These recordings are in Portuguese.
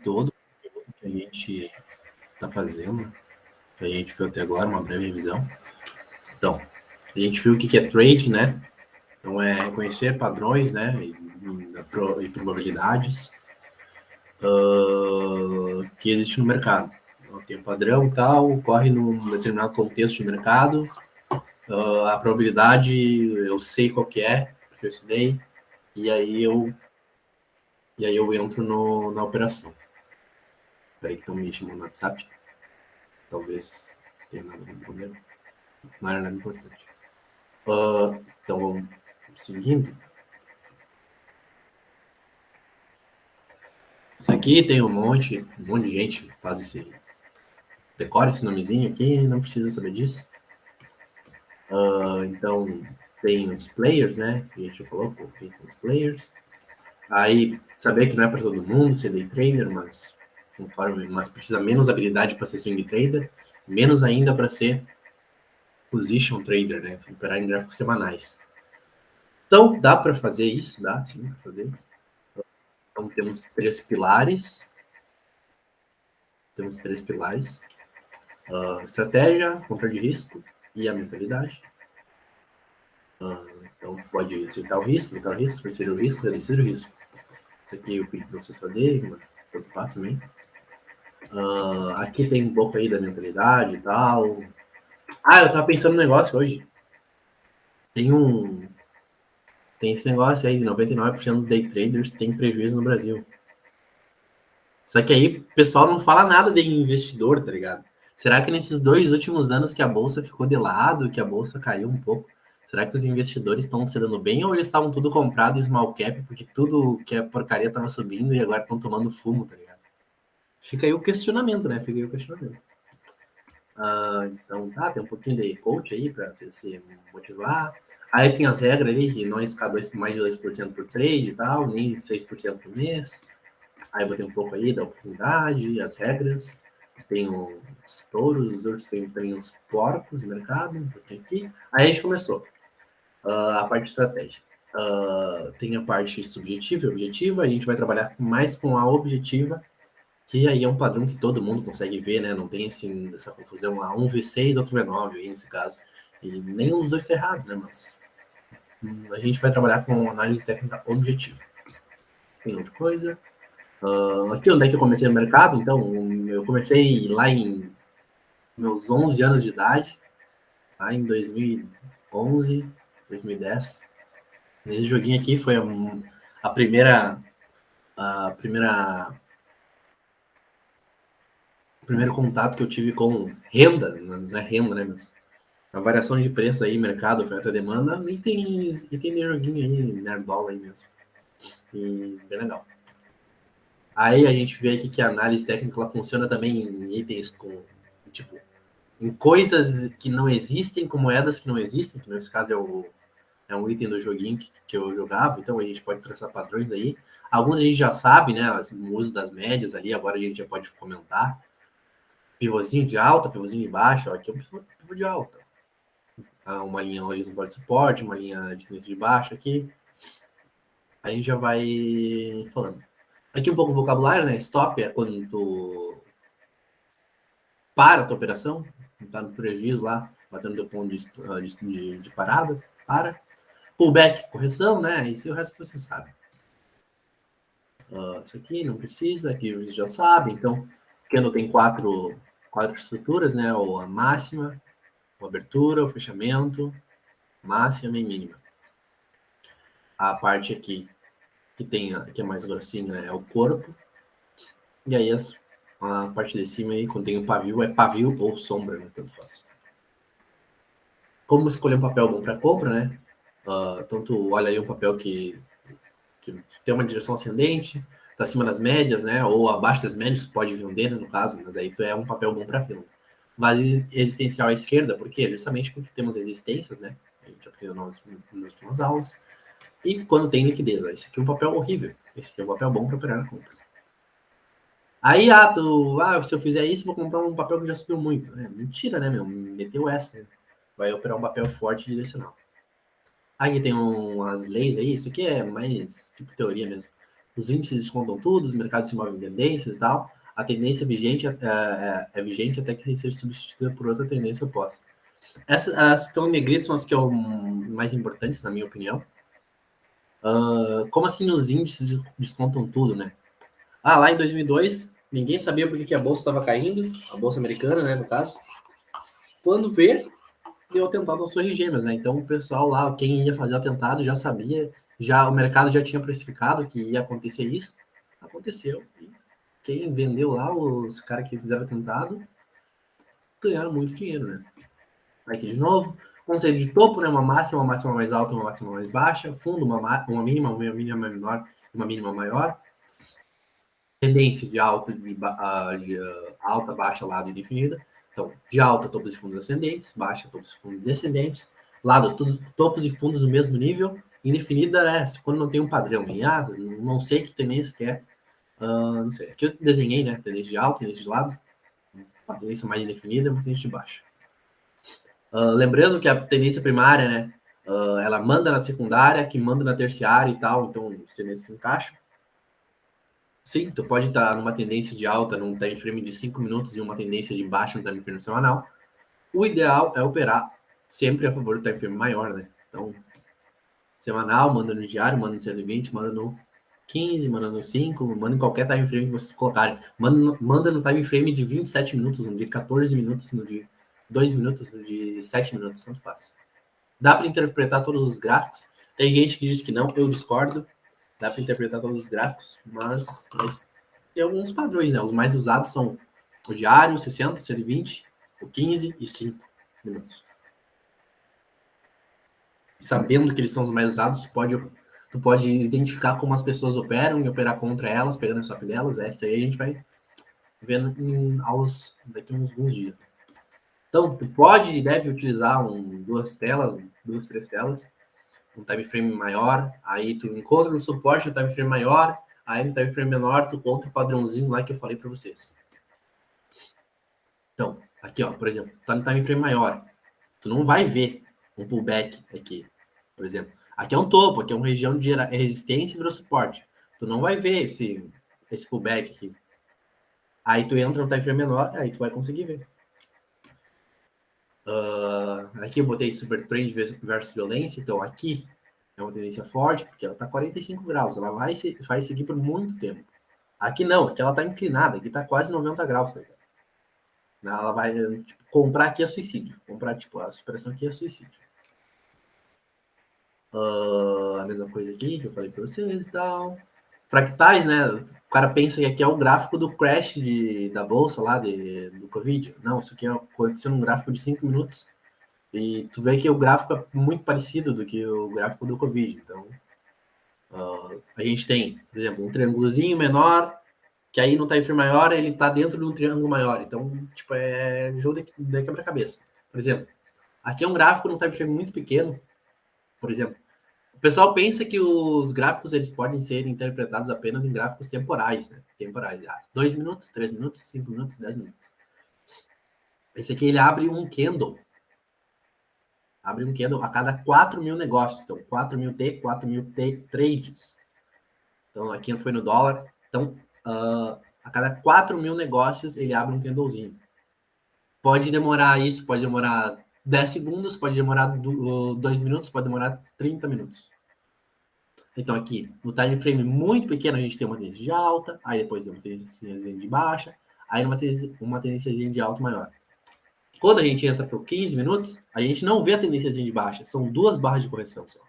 todo o conteúdo que a gente está fazendo, que a gente viu até agora, uma breve revisão. Então, a gente viu o que é trade, né? Então, é reconhecer padrões, né? E probabilidades que existe no mercado. Então, tem um padrão e tal, ocorre num determinado contexto de mercado. A probabilidade, eu sei qual que é, porque eu estudei, e aí eu entro na operação. Peraí que estão me chamando no WhatsApp. Talvez tenha nada de problema. Não era nada importante. Então, vamos seguindo. Isso aqui tem um monte de gente que faz esse... Decora esse nomezinho aqui, não precisa saber disso. Então, tem os players, né? Que a gente já falou, pô, tem os players. Aí, saber que não é para todo mundo ser day trader, mas precisa menos habilidade para ser swing trader, menos ainda para ser position trader, né? Operar em gráficos semanais. Então, dá para fazer isso? Dá, sim, para fazer. Então, temos três pilares. Estratégia, controle de risco e a mentalidade. Então, pode aceitar o risco, reduzir o risco. Isso aqui eu pedi para vocês fazerem, mas tanto faz também. Aqui tem um pouco aí da mentalidade e tal. Eu tava pensando no negócio hoje. Tem esse negócio aí de 99% dos day traders tem prejuízo no Brasil. Só que aí o pessoal não fala nada de investidor, tá ligado? Será que nesses 2 últimos anos que a bolsa ficou de lado, que a bolsa caiu um pouco, será que os investidores estão se dando bem ou eles estavam tudo comprado small cap porque tudo que é porcaria tava subindo e agora estão tomando fumo, tá ligado? Fica aí o questionamento, né? Então, tem um pouquinho de coach aí para você se motivar. Aí tem as regras ali de não arriscar mais de 2% por trade e tal, nem 6% por mês. Aí botei um pouco aí da oportunidade, as regras. Tem os touros, os outros tem os porcos no mercado, um pouquinho aqui. Aí a gente começou a parte de estratégia. Tem a parte subjetiva e objetiva, a gente vai trabalhar mais com a objetiva, que aí é um padrão que todo mundo consegue ver, né? Não tem assim, essa confusão, um V6, outro V9 aí nesse caso. E nem os dois errados, né? Mas a gente vai trabalhar com análise técnica objetiva. Tem outra coisa. Aqui onde é que eu comecei no mercado, então, eu comecei lá em meus 11 anos de idade, lá em 2011, 2010. Nesse joguinho aqui foi a primeira, o primeiro contato que eu tive com renda, não é renda, né, mas a variação de preço aí, mercado, oferta e demanda, e tem joguinho aí, nerdola aí mesmo. E bem legal. Aí a gente vê aqui que a análise técnica ela funciona também em itens com, tipo, em coisas que não existem, com moedas que não existem, que nesse caso é um item do joguinho que eu jogava, então a gente pode traçar padrões daí. Alguns a gente já sabe, né, o uso das médias ali, agora a gente já pode comentar. Pivôzinho de alta, pivôzinho de baixa, aqui é um pivô de alta. Uma linha horizontal de suporte, uma linha de tendência de baixa aqui. A gente já vai falando. Aqui um pouco o vocabulário, né? Stop é quando tu para a tua operação, tá no prejuízo lá, batendo o ponto de parada, para. Pullback, correção, né? Isso e o resto você sabe. Isso aqui não precisa, aqui você já sabe. Então, Candle tem quatro estruturas, né? Ou a máxima, a abertura, o fechamento, máxima e mínima. A parte aqui que é mais grossinha, né? É o corpo. E aí a parte de cima aí, quando tem o pavio, é pavio ou sombra, né? Tanto faz. Como escolher um papel bom para compra, né? Então tu olha aí um papel que tem uma direção ascendente, tá acima das médias, né? Ou abaixo das médias, pode vender, né, no caso, mas aí tu é um papel bom para venda. Base existencial à esquerda, por quê? Justamente porque temos existências, né? A gente aprendeu nas últimas aulas. E quando tem liquidez, ó, esse aqui é um papel horrível, esse aqui é um papel bom para operar na compra. Aí, se eu fizer isso, vou comprar um papel que já subiu muito. Mentira, né, meu? Meteu essa. Né? Vai operar um papel forte direcional. Aí tem umas leis aí, isso aqui é mais tipo teoria mesmo. os índices descontam tudo, os mercados se movem em tendências e tal, a tendência vigente é vigente até que seja substituída por outra tendência oposta. As que estão em negrito são as que são mais importantes, na minha opinião. Como assim os índices descontam tudo, né? Lá em 2002, ninguém sabia por que a bolsa estava caindo, a bolsa americana, né, no caso. Quando vê, deu atentado às Torres Gêmeas, né? Então o pessoal lá, quem ia fazer o atentado já sabia, o mercado já tinha precificado que ia acontecer isso. Aconteceu. E quem vendeu lá, os caras que fizeram o atentado, ganharam muito dinheiro, né? Aqui de novo, conceito de topo, né? Uma máxima mais alta, uma máxima mais baixa, fundo, uma mínima menor, uma mínima maior. Tendência de alta, de alta, baixa, lado indefinida. Então, de alta, topos e fundos ascendentes, baixa, topos e fundos descendentes, lado, topos e fundos do mesmo nível, indefinida, né? Quando não tem um padrão. E, não sei que tendência que é. Não sei. Aqui eu desenhei, né? Tendência de alta, tendência de lado, uma tendência mais indefinida, uma tendência de baixa. Lembrando que a tendência primária, né? Ela manda na secundária, que manda na terciária e tal, então você nesse encaixa. Sim, tu pode estar numa tendência de alta num time frame de 5 minutos e uma tendência de baixa no time frame semanal. O ideal é operar sempre a favor do time frame maior, né? Então, semanal, manda no diário, manda no 120, manda no 15, manda no 5, manda em qualquer time frame que vocês colocarem. Manda no time frame de 27 minutos, no de 14 minutos, no de 2 minutos, no de 7 minutos, tanto faz. Dá para interpretar todos os gráficos. Tem gente que diz que não, eu discordo. Dá para interpretar todos os gráficos, mas tem alguns padrões, né? Os mais usados são o diário, 60, 120, o 15 e 5 minutos. Sabendo que eles são os mais usados, tu pode identificar como as pessoas operam e operar contra elas, pegando a stop delas. Isso aí a gente vai vendo em aulas daqui a alguns dias. Então, tu pode e deve utilizar duas, 3 telas, um time frame maior, aí tu encontra o suporte no time frame maior, aí no time frame menor tu conta o padrãozinho lá que eu falei para vocês. Então, aqui ó, por exemplo, tá no time frame maior, tu não vai ver um pullback aqui, por exemplo. Aqui é um topo, aqui é uma região de resistência e virou suporte. Tu não vai ver esse pullback aqui. Aí tu entra no time frame menor, aí tu vai conseguir ver. Aqui eu botei super trend versus violência, então aqui é uma tendência forte, porque ela está 45 graus, ela vai seguir por muito tempo. Aqui não, aqui ela está inclinada, aqui está quase 90 graus. Tá? Ela vai, tipo, comprar aqui é suicídio. Comprar, tipo, a superação aqui é suicídio. A mesma coisa aqui que eu falei para vocês e tal. Fractais, né? O cara pensa que aqui é o gráfico do crash da bolsa lá, do Covid. Não, isso aqui aconteceu num gráfico de 5 minutos. E tu vê que o gráfico é muito parecido do que o gráfico do Covid. Então, a gente tem, por exemplo, um triângulozinho menor, que aí no time frame maior ele está dentro de um triângulo maior. Então, tipo, é jogo de quebra-cabeça. Por exemplo, aqui é um gráfico num time frame muito pequeno. Por exemplo, o pessoal pensa que os gráficos eles podem ser interpretados apenas em gráficos temporais, né? Temporais, 2 minutos, 3 minutos, 5 minutos, 10 minutos. Esse aqui ele abre um candle a cada 4 mil negócios. Então, 4 mil trades. Então, aqui foi no dólar. Então, a cada 4 mil negócios, ele abre um candlezinho. Pode demorar 10 segundos, pode demorar 2 minutos, pode demorar 30 minutos. Então, aqui, no time frame muito pequeno, a gente tem uma tendência de alta, aí depois tem uma tendência de baixa, aí uma tendência de alta maior. Quando a gente entra para 15 minutos, a gente não vê a tendência de baixa, são 2 barras de correção só.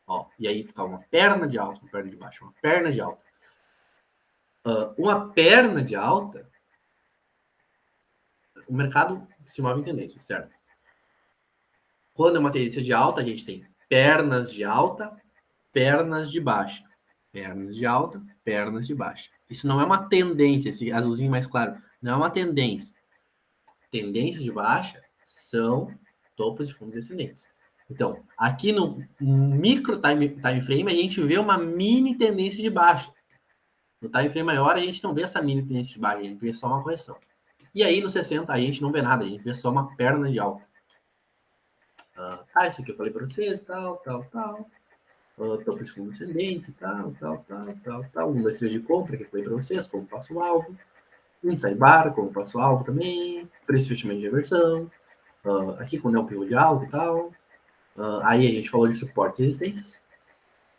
Ó, e aí fica uma perna de alta, uma perna de baixa, uma perna de alta. Uma perna de alta, o mercado se move em tendência, certo? Quando é uma tendência de alta, a gente tem pernas de alta, pernas de baixa. Pernas de alta, pernas de baixa. Isso não é uma tendência, esse azulzinho mais claro, não é uma tendência. Tendências de baixa são topos e fundos descendentes. Então, aqui no micro time frame, a gente vê uma mini tendência de baixa. No time frame maior, a gente não vê essa mini tendência de baixa, a gente vê só uma correção. E aí, no 60, a gente não vê nada, a gente vê só uma perna de alta. Isso aqui eu falei para vocês, tal. topo de fundo ascendente, tal. 1, 2, 3 de compra, que eu falei para vocês, como passo o alvo. Inside bar, como passo o alvo também. Preço de fechamento de reversão. Aqui quando é um pivô de alvo e tal. Aí a gente falou de suportes e resistências.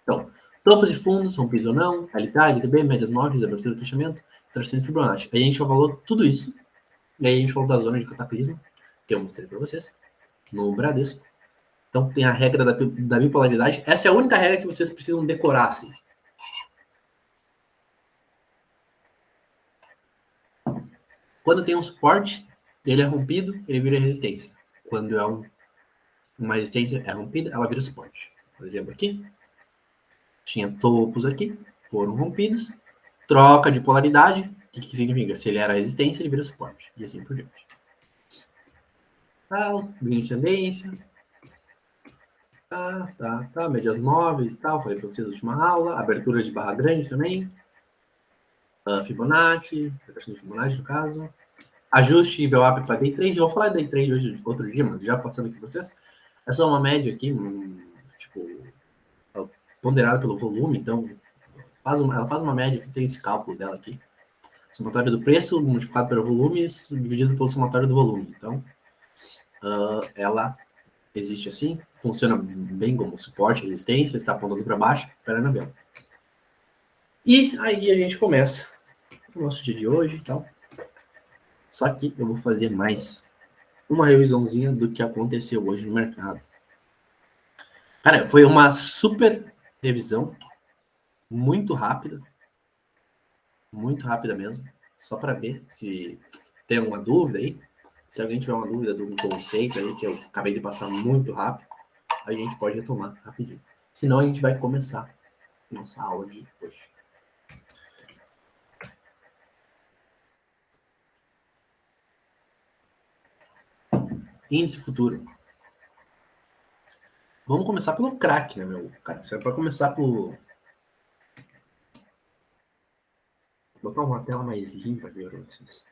Então, topos de fundos, são piso ou não, LK, LTB, médias móveis, abertura e fechamento, trações Fibonacci. Aí a gente já falou tudo isso. E aí a gente falou da zona de cataclismo, que eu mostrei para vocês, no Bradesco. Então tem a regra da bipolaridade. Essa é a única regra que vocês precisam decorar, assim. Quando tem um suporte, ele é rompido, ele vira resistência. Quando é uma resistência é rompida, ela vira suporte. Por exemplo, aqui, tinha topos aqui, foram rompidos, troca de polaridade, o que significa? Se ele era resistência, ele vira suporte, e assim por diante. Linha de tendência, médias móveis e tal, falei para vocês na última aula, abertura de barra grande também, Fibonacci, retração de Fibonacci no caso, ajuste nível up para day trade, eu vou falar de day trade hoje, outro dia, mas já passando aqui para vocês, é só uma média aqui, tipo, ponderada pelo volume, então ela faz uma média, que tem esse cálculo dela aqui, somatório do preço multiplicado pelo volume dividido pelo somatório do volume, então ela existe assim, funciona bem como suporte, resistência, está apontando para baixo, para na vela. E aí a gente começa o nosso dia de hoje e tal. Só que eu vou fazer mais uma revisãozinha do que aconteceu hoje no mercado. Cara, foi uma super revisão, muito rápida mesmo, só para ver se tem alguma dúvida aí. Se alguém tiver uma dúvida do conceito aí, que eu acabei de passar muito rápido, a gente pode retomar rapidinho. Senão a gente vai começar nossa aula de hoje. Índice futuro. Vamos começar pelo crack, né, meu cara? Isso é para começar pelo... Vou botar uma tela mais limpa aqui para vocês.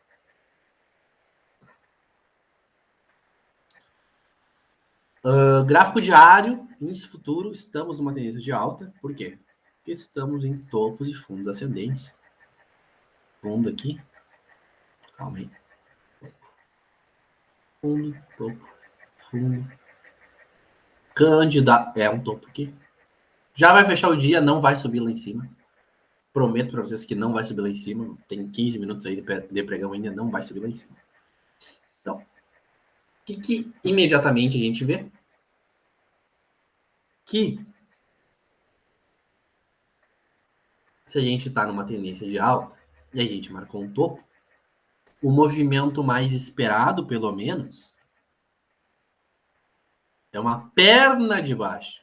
Gráfico diário, índice futuro, estamos numa tendência de alta. Por quê? Porque estamos em topos e fundos ascendentes. Fundo aqui. Calma aí. Fundo, topo, fundo. Candidato. É um topo aqui. Já vai fechar o dia, não vai subir lá em cima. Prometo para vocês que não vai subir lá em cima. Tem 15 minutos aí de pregão ainda, não vai subir lá em cima. Então, o que imediatamente a gente vê? Que se a gente está numa tendência de alta e a gente marcou um topo, o movimento mais esperado, pelo menos, é uma perna de baixo.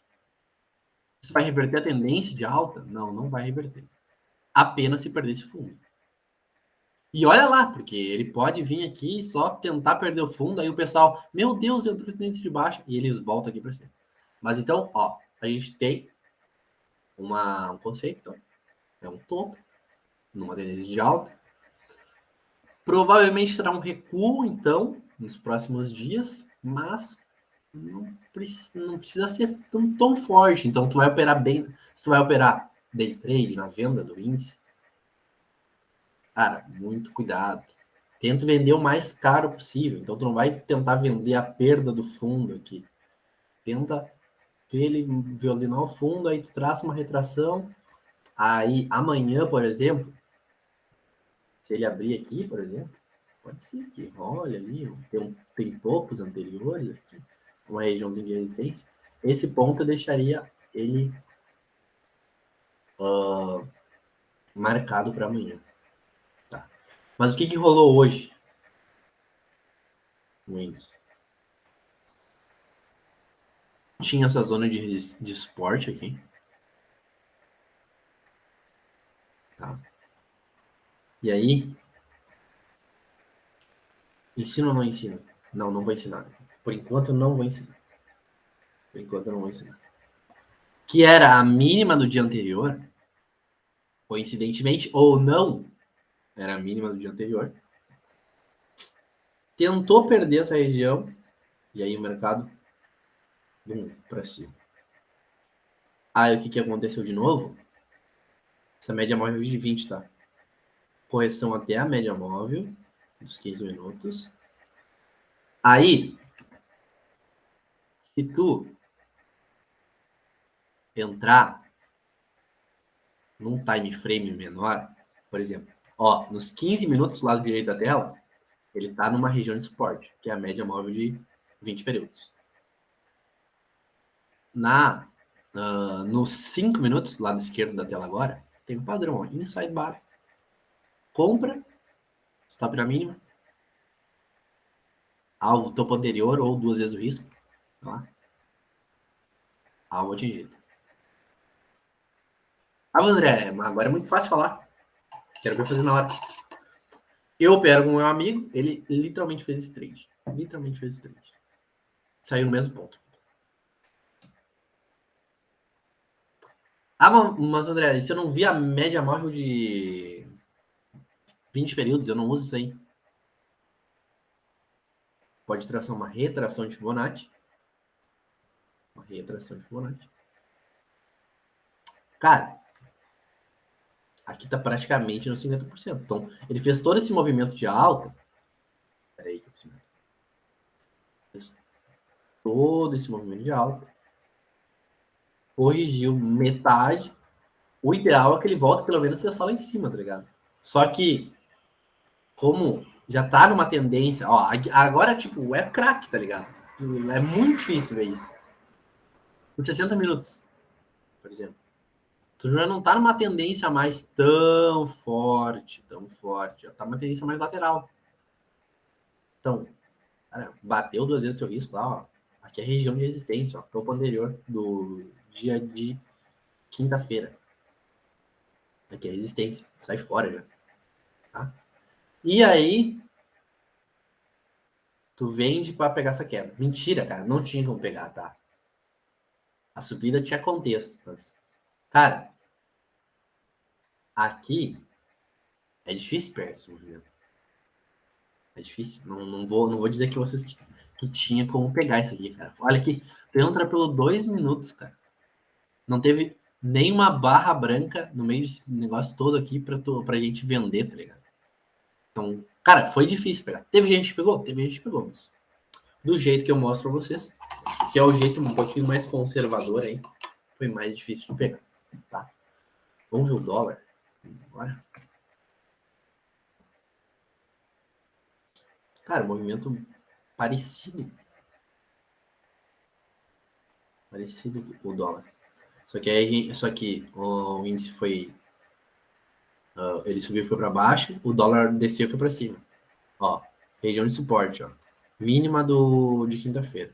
Isso vai reverter a tendência de alta? Não, não vai reverter. Apenas se perder esse fundo. E olha lá, porque ele pode vir aqui e só tentar perder o fundo, aí o pessoal, meu Deus, entrou em tendência de baixa, e eles voltam aqui para cima. Mas então, ó, a gente tem um conceito, então, é um topo, numa tendência de alta. Provavelmente terá um recuo, então, nos próximos dias, mas não precisa ser tão forte. Então, tu vai operar bem. Se tu vai operar day trade na venda do índice, cara, muito cuidado. Tenta vender o mais caro possível. Então, tu não vai tentar vender a perda do fundo aqui. Tenta ver ele violinar o fundo, aí tu traça uma retração. Aí, amanhã, por exemplo, se ele abrir aqui, por exemplo, pode ser que olha ali, tem topos anteriores aqui, uma regiãozinha de resistência. Esse ponto eu deixaria ele marcado para amanhã. Tá. Mas o que rolou hoje no índice? Tinha essa zona de suporte aqui. Tá. E aí, ensina ou não ensina? Não, não vou ensinar. Por enquanto eu não vou ensinar. Por enquanto eu não vou ensinar. Que era a mínima do dia anterior, coincidentemente ou não, era a mínima do dia anterior. Tentou perder essa região, e aí o mercado para cima. Aí o que aconteceu de novo? Essa média móvel de 20, tá? Correção até a média móvel dos 15 minutos. Aí, se tu entrar num time frame menor, por exemplo, ó, nos 15 minutos do lado direito da tela, ele está numa região de suporte, que é a média móvel de 20 períodos. Nos 5 minutos, lado esquerdo da tela agora, tem um padrão, ó, inside bar. Compra, stop na mínima, alvo topo anterior ou 2 vezes o risco. Tá? Alvo atingido. Ah, André, agora é muito fácil falar. Quero ver fazer na hora. Eu opero com o meu amigo, ele literalmente fez esse trade. Literalmente fez esse trade. Saiu no mesmo ponto. Ah, mas André, se eu não vi a média móvel de 20 períodos, eu não uso isso aí. Pode traçar uma retração de Fibonacci. Uma retração de Fibonacci. Cara, aqui tá praticamente no 50%. Então, ele fez todo esse movimento de alta. Peraí que eu preciso. Fez todo esse movimento de alta. Corrigiu metade. O ideal é que ele volte pelo menos essa lá em cima, tá ligado? Só que, como já tá numa tendência, ó, agora, tipo, é craque, tá ligado? É muito difícil ver isso. Em 60 minutos, por exemplo. Tu já não tá numa tendência mais tão forte, tão forte. Já tá numa tendência mais lateral. Então, cara, bateu 2 vezes o teu risco lá, ó. Aqui é a região de resistência, ó. Topo anterior do dia de quinta-feira. Aqui é resistência. Sai fora já. Tá? E aí, tu vende para pegar essa queda. Mentira, cara. Não tinha como pegar, tá? A subida tinha contexto, mas... Cara, aqui é difícil pegar esse movimento. É difícil. Não vou dizer que vocês que tinha como pegar isso aqui, cara. Olha aqui, tu entra pelo 2 minutos, cara. Não teve nenhuma barra branca no meio desse negócio todo aqui pra gente vender, tá ligado? Então, cara, foi difícil pegar. Teve gente que pegou? Teve gente que pegou, mas do jeito que eu mostro pra vocês, que é o jeito um pouquinho mais conservador aí, foi mais difícil de pegar, tá? Vamos ver o dólar agora. Cara, movimento parecido. Parecido com o dólar. Só que o índice foi... ele subiu e foi para baixo, o dólar desceu e foi para cima. Ó, região de suporte, ó. Mínima de quinta-feira.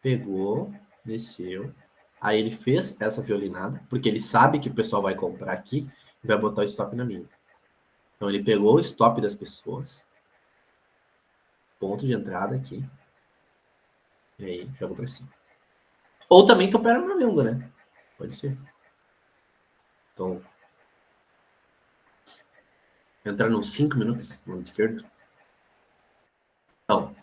Pegou, desceu. Aí ele fez essa violinada, porque ele sabe que o pessoal vai comprar aqui e vai botar o stop na mínima. Então ele pegou o stop das pessoas. Ponto de entrada aqui. E aí, jogou para cima. Ou também tu opera na venda, né? Pode ser. Então, entrar nos 5 minutos no lado esquerdo. Então,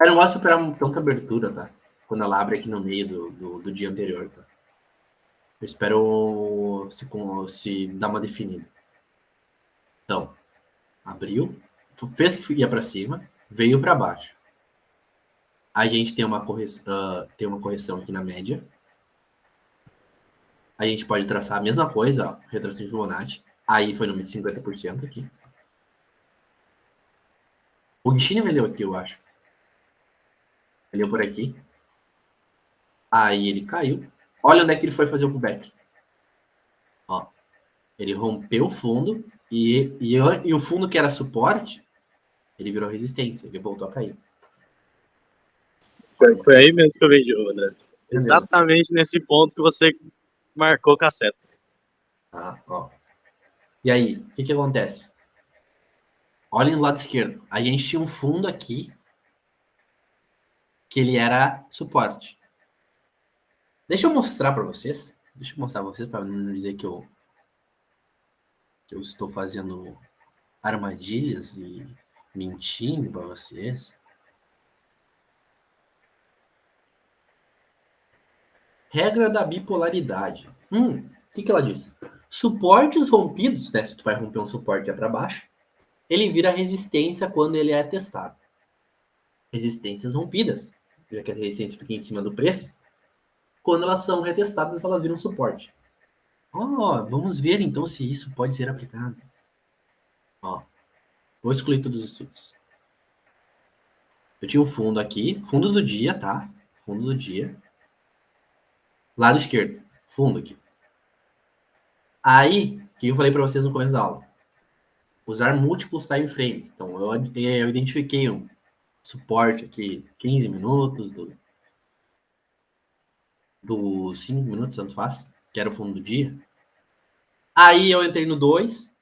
eu não gosto de operar tanta abertura, tá? Quando ela abre aqui no meio do dia anterior, tá? Eu espero se dar uma definida. Então, abriu, fez que ia para cima, veio para baixo. A gente tem uma correção aqui na média. A gente pode traçar a mesma coisa, ó, retração de Fibonacci. Aí foi no meio de 50% aqui. O Guichini vendeu aqui, eu acho. Vendeu por aqui. Aí ele caiu. Olha onde é que ele foi fazer o pullback. Ó, ele rompeu o fundo e o fundo que era suporte, ele virou resistência. Ele voltou a cair. Foi aí mesmo que eu vendi, André. Entendeu? Exatamente nesse ponto que você marcou com a seta. Tá, ó. E aí, o que acontece? Olhem do lado esquerdo. A gente tinha um fundo aqui que ele era suporte. Deixa eu mostrar para vocês. Deixa eu mostrar para vocês para não dizer que eu estou fazendo armadilhas e mentindo para vocês. Regra da bipolaridade. O que ela diz? Suportes rompidos, né? Se tu vai romper um suporte para baixo, ele vira resistência quando ele é testado. Resistências rompidas, já que a resistência fica em cima do preço, quando elas são retestadas, elas viram suporte. Vamos ver então se isso pode ser aplicado. Vou excluir todos os estudos. Eu tinha o fundo aqui, fundo do dia, tá? Fundo do dia. Lado esquerdo, fundo aqui. Aí, o que eu falei para vocês no começo da aula? Usar múltiplos time frames. Então, eu identifiquei um suporte aqui, 15 minutos, do 5 minutos, tanto faz, que era o fundo do dia. Aí eu entrei no 2,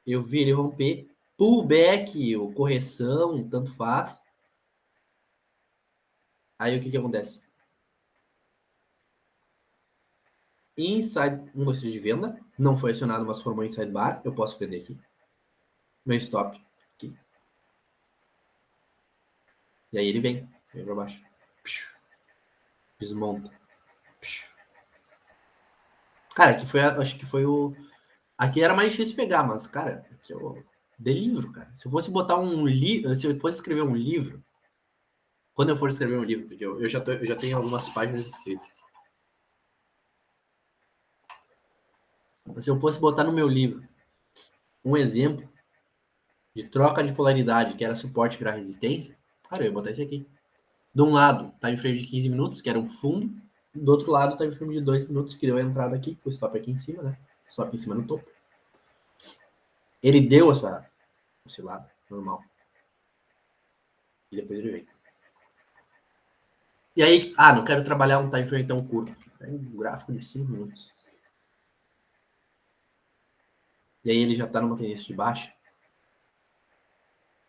eu vi ele romper, pullback ou correção, tanto faz. Aí o que acontece? Inside 1, 2, 3 de venda, não foi acionado, mas formou inside bar, eu posso vender aqui. Meu stop aqui. E aí ele vem para baixo. Desmonta. Cara, aqui foi, acho que foi o... Aqui era mais difícil pegar, mas, cara, aqui eu dei livro, cara. Se eu fosse botar um livro, se eu fosse escrever um livro, quando eu for escrever um livro, porque eu já tenho algumas páginas escritas. Se eu fosse botar no meu livro um exemplo de troca de polaridade, que era suporte virar resistência, cara, eu ia botar esse aqui. De um lado, time frame de 15 minutos, que era um fundo. Do outro lado, time frame de 2 minutos, que deu a entrada aqui, com o stop aqui em cima, né? Stop em cima no topo. Ele deu essa oscilada, normal. E depois ele veio. E aí, não quero trabalhar um time frame tão curto. Tem um gráfico de 5 minutos. E aí ele já está numa tendência de baixa.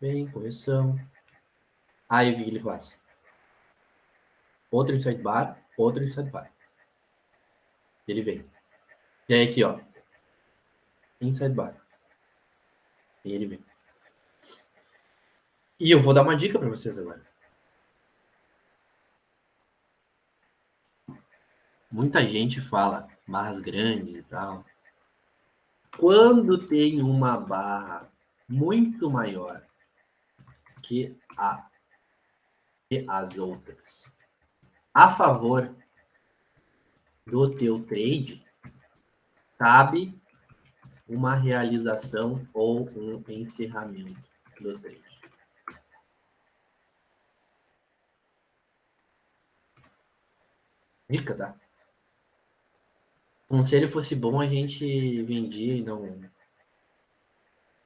Vem, correção. Aí o que ele faz? Outro inside bar, outro inside bar. Ele vem. E aí aqui, ó. Inside bar. E ele vem. E eu vou dar uma dica para vocês agora. Muita gente fala barras grandes e tal. Quando tem uma barra muito maior que as outras a favor do teu trade, cabe uma realização ou um encerramento do trade. Dica, tá? Se ele fosse bom, a gente vendia e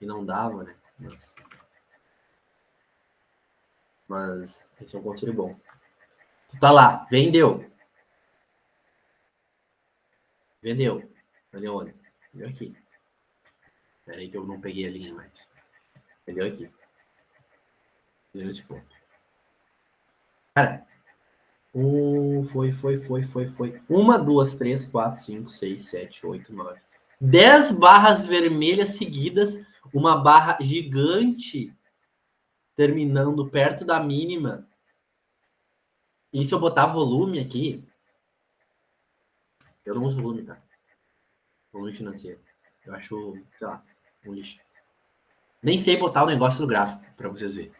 não dava, né? Mas esse é um conselho bom. Tu tá lá, vendeu. Vendeu onde? Vendeu aqui. Espera aí que eu não peguei a linha mais. Vendeu aqui. Vendeu nesse ponto. Cara, foi. 1, 2, 3, 4, 5, 6, 7, 8, 9. 10 barras vermelhas seguidas. Uma barra gigante terminando perto da mínima. E se eu botar volume aqui, eu não uso volume, tá? Volume financeiro. Eu acho, sei lá, um lixo. Nem sei botar o negócio no gráfico, para vocês verem.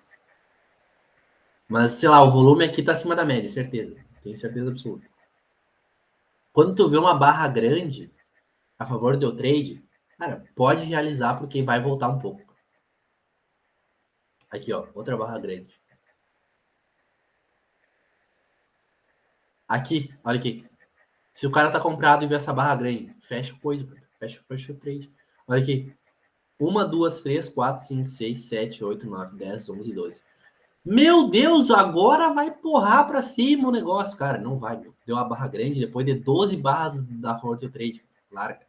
Mas, sei lá, o volume aqui tá acima da média, certeza. Tenho certeza absoluta. Quando tu vê uma barra grande a favor do teu trade, cara, pode realizar porque vai voltar um pouco. Aqui, ó, outra barra grande. Aqui, olha aqui. Se o cara tá comprado e vê essa barra grande, fecha coisa, fecha o trade. Olha aqui. 1, 2, 3, 4, 5, 6, 7, 8, 9, 10, 11, 12. Meu Deus, agora vai porrar pra cima o negócio. Cara, não vai, meu. Deu uma barra grande depois de 12 barras da Forte Trade. Larga.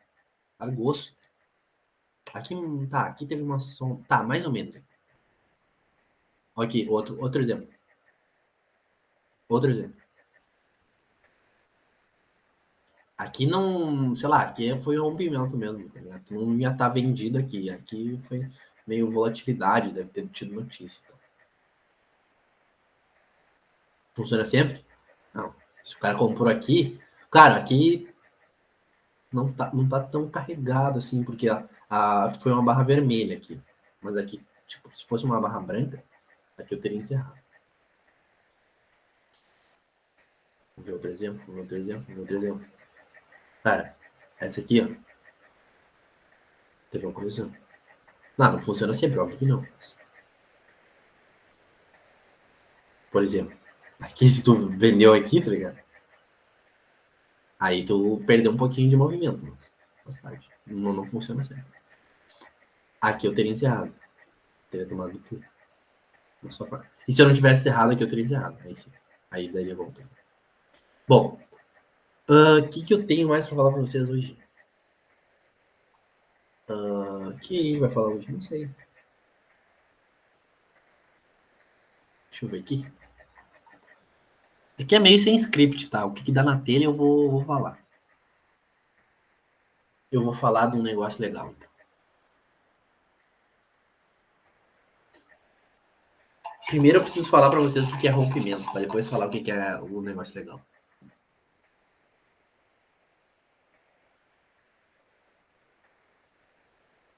Largoço. Aqui teve uma sombra. Tá, mais ou menos. Aqui, outro exemplo. Outro exemplo. Aqui não, sei lá, aqui foi rompimento mesmo, tá ligado? Não ia estar vendido aqui. Aqui foi meio volatilidade, deve ter tido notícia. Então. Funciona sempre? Não. Se o cara comprou aqui, Cara, aqui não tá tão carregado assim, porque foi uma barra vermelha aqui. Mas aqui, tipo, se fosse uma barra branca, aqui eu teria encerrado. Vamos ver outro exemplo. Cara, essa aqui, ó. Teve uma coisa. Não funciona sempre, óbvio que não. Por exemplo, aqui se tu vendeu aqui, tá ligado? Aí tu perdeu um pouquinho de movimento, mas faz parte. Não funciona sempre. Aqui eu teria encerrado. Teria tomado do cu. Na sua parte. E se eu não tivesse encerrado aqui, eu teria encerrado. Aí sim. Aí daria volta. Bom, o que eu tenho mais pra falar pra vocês hoje? O que a gente vai falar hoje? Não sei. Deixa eu ver aqui. Aqui é meio sem script, tá? O que dá na telha eu vou falar. Eu vou falar de um negócio legal. Primeiro eu preciso falar para vocês o que é rompimento, para depois falar o que é o negócio legal.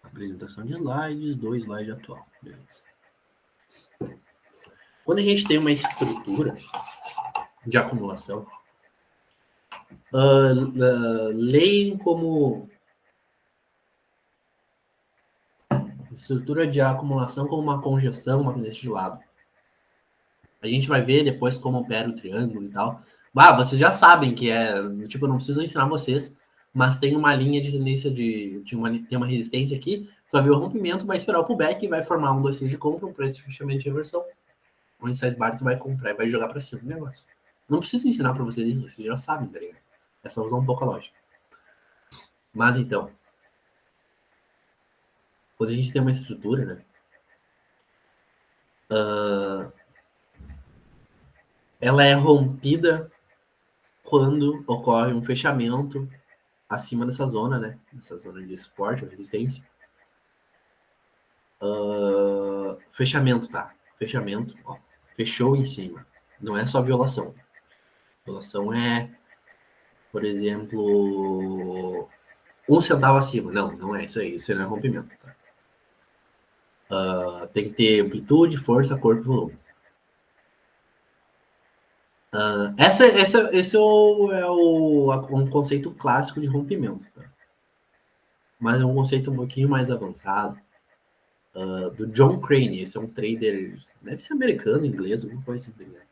Apresentação de slides, 2 slides atual. Beleza. Quando a gente tem uma estrutura de acumulação, leem como estrutura de acumulação como uma congestão, uma tendência de lado. A gente vai ver depois como opera o triângulo e tal. Vocês já sabem que é, tipo, eu não preciso ensinar vocês, mas tem uma linha de tendência tem uma resistência aqui, tu vai ver o rompimento, vai esperar o pullback e vai formar um 2 de compra, um preço de fechamento de reversão. O inside bar tu vai comprar e vai jogar para cima o negócio. Não preciso ensinar para vocês isso, vocês já sabem, tá ligado? É só usar um pouco a lógica. Mas então, quando a gente tem uma estrutura, né? Ela é rompida quando ocorre um fechamento acima dessa zona, né? Essa zona de suporte ou resistência. Fechamento, tá? Fechamento, ó. Fechou em cima. Não é só violação. Violação é, por exemplo, 1 centavo acima. Não é isso aí. Isso não é rompimento, tá? Tem que ter amplitude, força, corpo e volume. Esse um conceito clássico de rompimento, tá? Mas é um conceito um pouquinho mais avançado, do John Crane. Esse é um trader, deve ser americano, inglês, alguma coisa assim, tá ligado?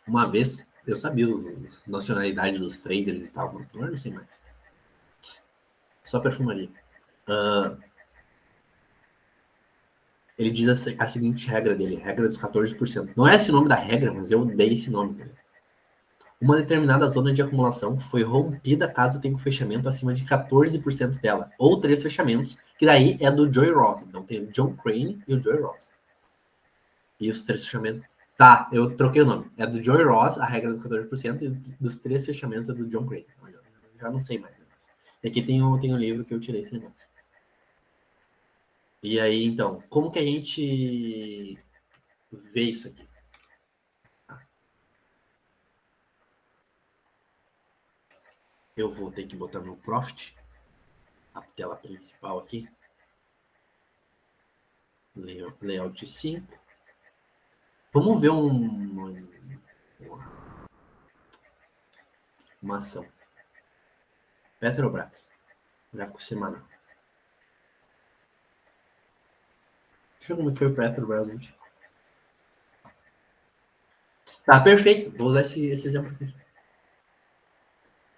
Uma vez, eu sabia a nacionalidade dos traders e tal, mas agora não sei mais. Só perfumaria. Ele diz a seguinte regra dele, regra dos 14%. Não é esse o nome da regra, mas eu dei esse nome dele. Uma determinada zona de acumulação foi rompida caso tenha um fechamento acima de 14% dela, ou 3 fechamentos, que daí é do Joy Ross. Então tem o John Crane e o Joy Ross. E os 3 fechamentos... Tá, eu troquei o nome. É do Joy Ross, a regra dos 14%, e dos 3 fechamentos é do John Crane. Já não sei mais. E aqui tem um livro que eu tirei esse negócio. E aí, então, como que a gente vê isso aqui? Eu vou ter que botar meu Profit, a tela principal aqui. Layout 5. Vamos ver uma ação. Petrobras. Gráfico semanal. Deixa eu ver como foi o Petrobras, gente. Tá, perfeito. Vou usar esse exemplo aqui.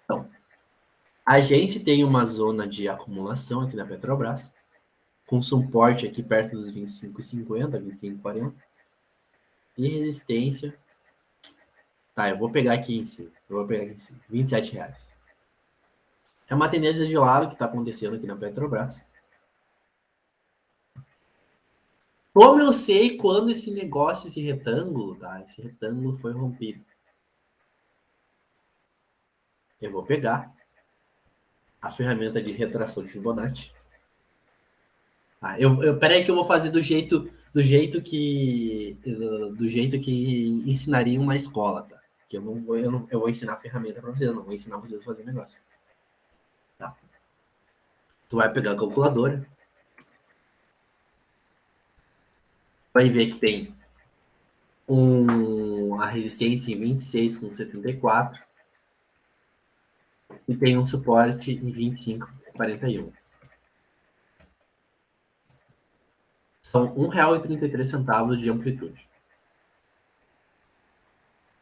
Então, a gente tem uma zona de acumulação aqui na Petrobras, com suporte aqui perto dos 25,50, 25,40. E resistência. Tá, eu vou pegar aqui em cima. R$27. É uma tendência de lado que está acontecendo aqui na Petrobras. Como eu sei quando esse negócio, esse retângulo, tá? Esse retângulo foi rompido. Eu vou pegar a ferramenta de retração de Fibonacci. Peraí que eu vou fazer do jeito que ensinaria uma escola, tá? Porque eu vou ensinar a ferramenta para vocês, eu não vou ensinar vocês a fazer negócio. Tá. Tu vai pegar a calculadora, vai ver que tem a resistência em 26,74 e tem um suporte em 25,41. São R$1,33 de amplitude.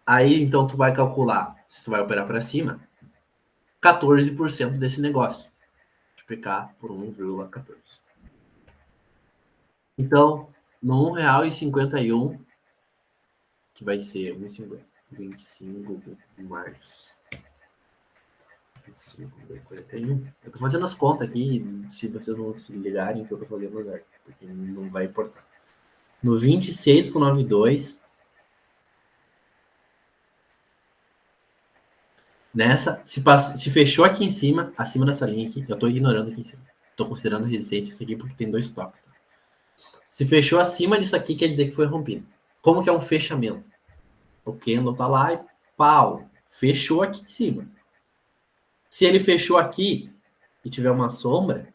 Aí, então, tu vai calcular, se tu vai operar para cima, 14% desse negócio. Multiplicar por 1,14. Então, no R$1,51, que vai ser 25 mais 25,41. Eu tô fazendo as contas aqui, se vocês não se ligarem que eu tô fazendo as artes, porque não vai importar. No 26,92, nessa, se fechou aqui em cima, acima dessa linha aqui, eu tô ignorando aqui em cima. Tô considerando resistência isso aqui porque tem dois toques, tá? Se fechou acima disso aqui, quer dizer que foi rompido. Como que é um fechamento? O candle tá lá e pau, fechou aqui em cima. Se ele fechou aqui e tiver uma sombra,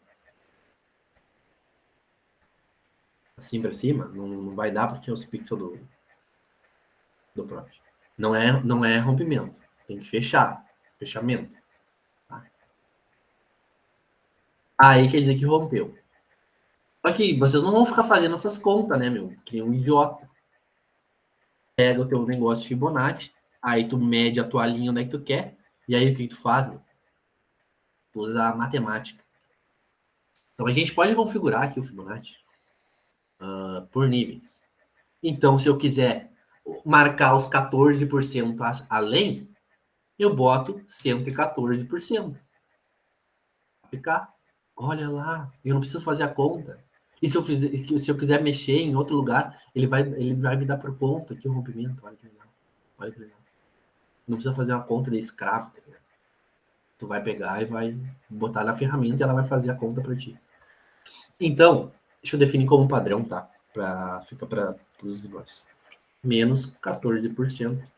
assim para cima, não vai dar porque é os pixels do Profit. Não é rompimento. Tem que fechar. Fechamento. Tá? Aí quer dizer que rompeu. Só que vocês não vão ficar fazendo essas contas, né, meu? Que nem um idiota. Pega o teu negócio de Fibonacci, aí tu mede a tua linha onde é que tu quer, e aí o que tu faz, meu? Tu usa a matemática. Então a gente pode configurar aqui o Fibonacci por níveis. Então, se eu quiser marcar os 14% além, eu boto 114%. Ficar, olha lá, eu não preciso fazer a conta. E se eu quiser mexer em outro lugar, ele vai me dar por conta que o rompimento. Olha que legal. Olha que legal. Não precisa fazer uma conta de escravo. Tá? Tu vai pegar e vai botar na ferramenta e ela vai fazer a conta para ti. Então, deixa eu definir como padrão, tá? Fica para todos os negócios. Menos 14%.